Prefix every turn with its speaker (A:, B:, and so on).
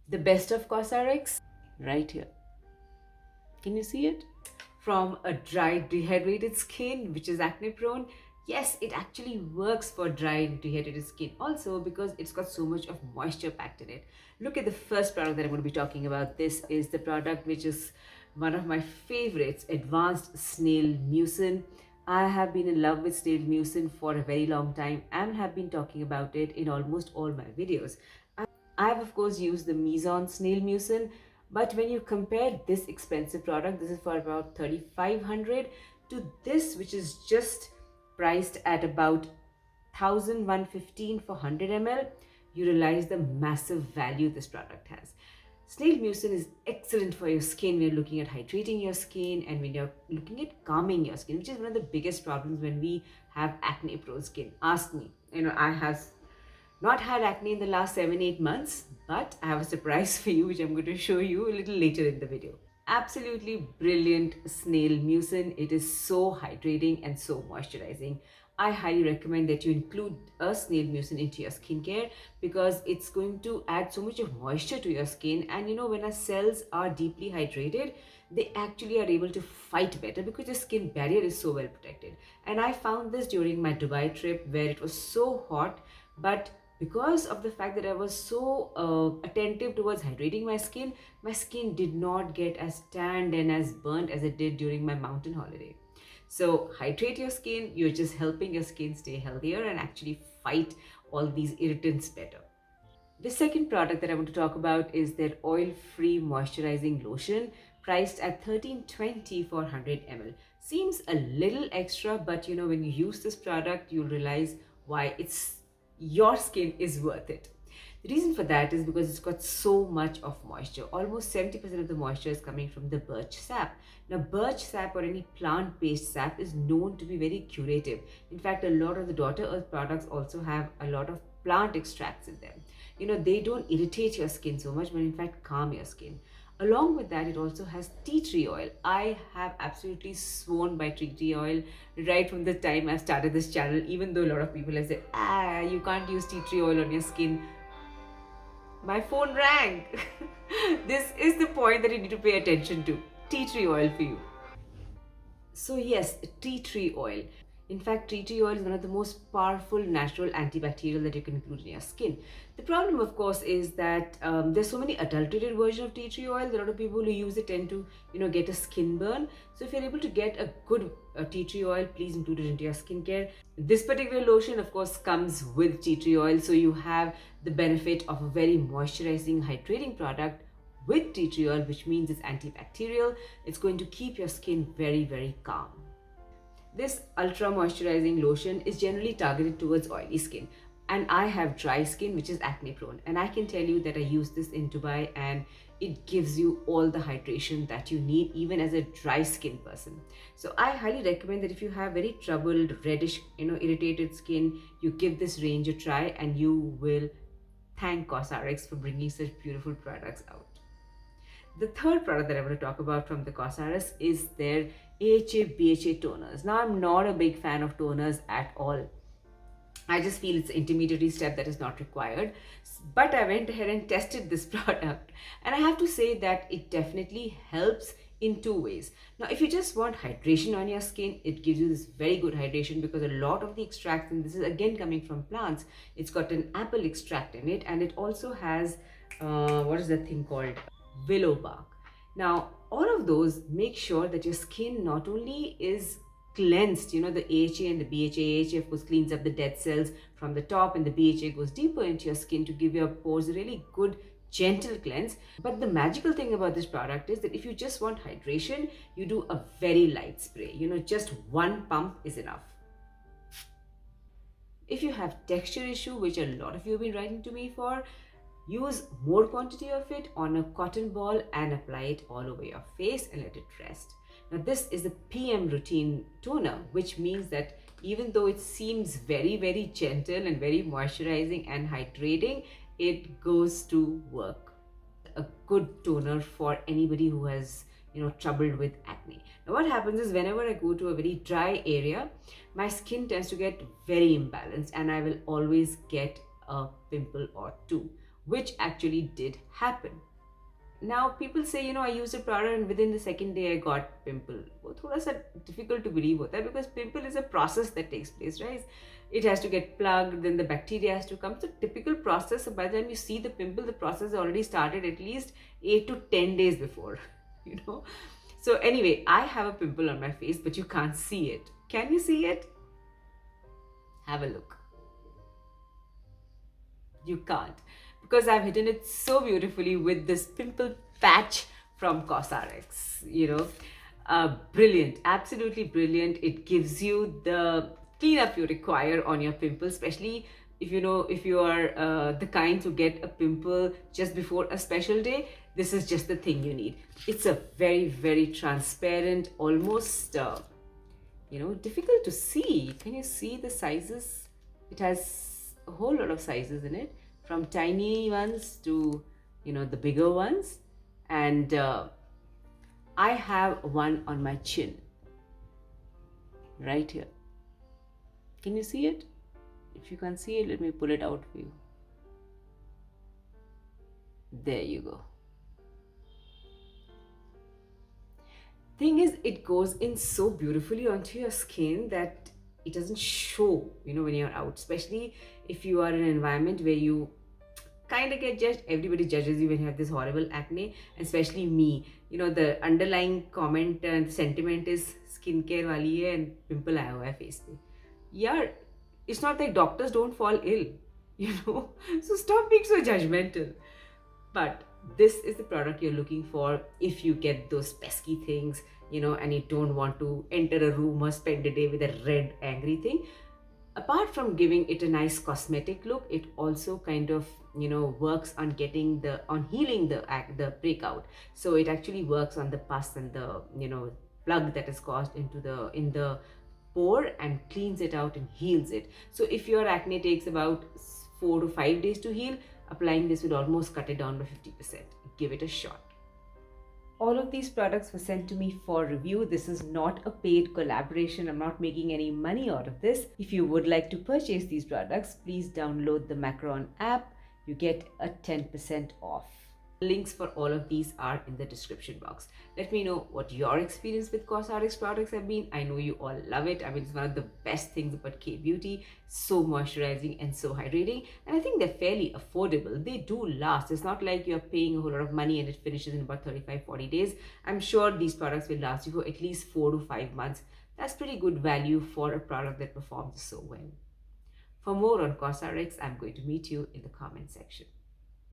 A: The best of Cosrx right here. Can you see it? From a dry, dehydrated skin, which is acne prone, yes, it actually works for dry, dehydrated skin also because it's got so much of moisture packed in it. Look at the first product that I'm going to be talking about. This is the product which is one of my favorites, Advanced Snail Mucin. I have been in love with snail mucin for a very long time and have been talking about it in almost all my videos. I have of course used the Mizon snail mucin, but when you compare this expensive product, this is for about 3500, to this which is just priced at about 1115 for 100 ml, you realize the massive value this product has. Snail mucin is excellent for your skin when you're looking at hydrating your skin and when you're looking at calming your skin, which is one of the biggest problems when we have acne prone skin. Ask me. I have not had acne in the last 7-8 months, but I have a surprise for you, which I'm going to show you a little later in the video. Absolutely brilliant snail mucin. It is so hydrating and so moisturizing. I highly recommend that you include a snail mucin into your skincare because it's going to add so much of moisture to your skin. And when our cells are deeply hydrated, they actually are able to fight better because the skin barrier is so well protected. And I found this during my Dubai trip where it was so hot, but because of the fact that I was so attentive towards hydrating my skin did not get as tanned and as burnt as it did during my mountain holiday. So hydrate your skin, you're just helping your skin stay healthier and actually fight all these irritants better. The second product that I want to talk about is their oil-free moisturizing lotion priced at 1320 for 100 ml. Seems a little extra, but when you use this product, you'll realize why your skin is worth it. The reason for that is because it's got so much of moisture. Almost 70% of the moisture is coming from the birch sap. Now, birch sap or any plant-based sap is known to be very curative. In fact, a lot of the Daughter Earth products also have a lot of plant extracts in them. They don't irritate your skin so much, but in fact calm your skin. Along with that, it also has tea tree oil. I have absolutely sworn by tea tree oil right from the time I started this channel, even though a lot of people have said, you can't use tea tree oil on your skin. My phone rang. This is the point that you need to pay attention to. Tea tree oil for you. So yes, tea tree oil. In fact, tea tree oil is one of the most powerful natural antibacterial that you can include in your skin. The problem, of course, is that there's so many adulterated versions of tea tree oil. A lot of people who use it tend to, get a skin burn. So if you're able to get a good tea tree oil, please include it into your skincare. This particular lotion, of course, comes with tea tree oil. So you have the benefit of a very moisturizing, hydrating product with tea tree oil, which means it's antibacterial. It's going to keep your skin very, very calm. This ultra moisturizing lotion is generally targeted towards oily skin, and I have dry skin which is acne prone, and I can tell you that I use this in Dubai and it gives you all the hydration that you need even as a dry skin person. So I highly recommend that if you have very troubled reddish irritated skin, you give this range a try and you will thank Cosrx for bringing such beautiful products out. The third product that I want to talk about from the Cosrx is their AHA BHA toners. Now, I'm not a big fan of toners at all. I just feel it's an intermediary step that is not required. But I went ahead and tested this product, and I have to say that it definitely helps in two ways. Now, if you just want hydration on your skin, it gives you this very good hydration because a lot of the extracts, and this is again coming from plants, it's got an apple extract in it, and it also has, what is that thing called? Willow bark. Now, all of those make sure that your skin not only is cleansed, the AHA and the BHA. AHA, of course, cleans up the dead cells from the top, and the BHA goes deeper into your skin to give your pores a really good, gentle cleanse. But the magical thing about this product is that if you just want hydration, you do a very light spray. Just one pump is enough. If you have texture issue, which a lot of you have been writing to me for, use more quantity of it on a cotton ball and apply it all over your face and let it rest. Now, this is a PM routine toner, which means that even though it seems very, very gentle and very moisturizing and hydrating, it goes to work. A good toner for anybody who has troubled with acne. Now, what happens is whenever I go to a very dry area, my skin tends to get very imbalanced and I will always get a pimple or two. which actually did happen. Now people say, I used a product and within the second day I got pimple. वो थोड़ा सा difficult to believe होता है, because pimple is a process that takes place, right? It has to get plugged, then the bacteria has to come. So typical process, so by the time you see the pimple, the process already started at least 8 to 10 days before, you know. So anyway, I have a pimple on my face, but you can't see it. Can you see it? Have a look. You can't, because I've hidden it so beautifully with this pimple patch from Cosrx. Brilliant, absolutely brilliant. It gives you the cleanup you require on your pimple, especially if you are the kind to get a pimple just before a special day. This is just the thing you need. It's a very, very transparent, almost difficult to see. Can you see the sizes? It has a whole lot of sizes in it, from tiny ones to the bigger ones. And I have one on my chin right here. Can you see it? If you can't see it, let me pull it out for you. There you go. Thing is, it goes in so beautifully onto your skin that it doesn't show, when you're out, especially if you are in an environment where you kind of get judged. Everybody judges you when you have this horrible acne, and especially me. The underlying comment and sentiment is skincare wali hai and pimple aaya hua hai face pe. Yeah, it's not like doctors don't fall ill, so stop being so judgmental. But this is the product you're looking for if you get those pesky things, and you don't want to enter a room or spend a day with a red angry thing. Apart from giving it a nice cosmetic look, it also kind of works on healing the breakout. So it actually works on the pus and the plug that is caused in the pore, and cleans it out and heals it. So if your acne takes about 4 to 5 days to heal, applying this would almost cut it down by 50%. Give it a shot. All of these products were sent to me for review. This is not a paid collaboration. I'm not making any money out of this. If you would like to purchase these products, please download the Macron app. You get a 10% off. Links for all of these are in the description box. Let me know what your experience with Cosrx products have been. I know you all love it. I mean, it's one of the best things about K-beauty. So moisturizing and so hydrating. And I think they're fairly affordable. They do last. It's not like you're paying a whole lot of money and it finishes in about 35-40 days. I'm sure these products will last you for at least 4 to 5 months. That's pretty good value for a product that performs so well. For more on Cosrx, I'm going to meet you in the comment section.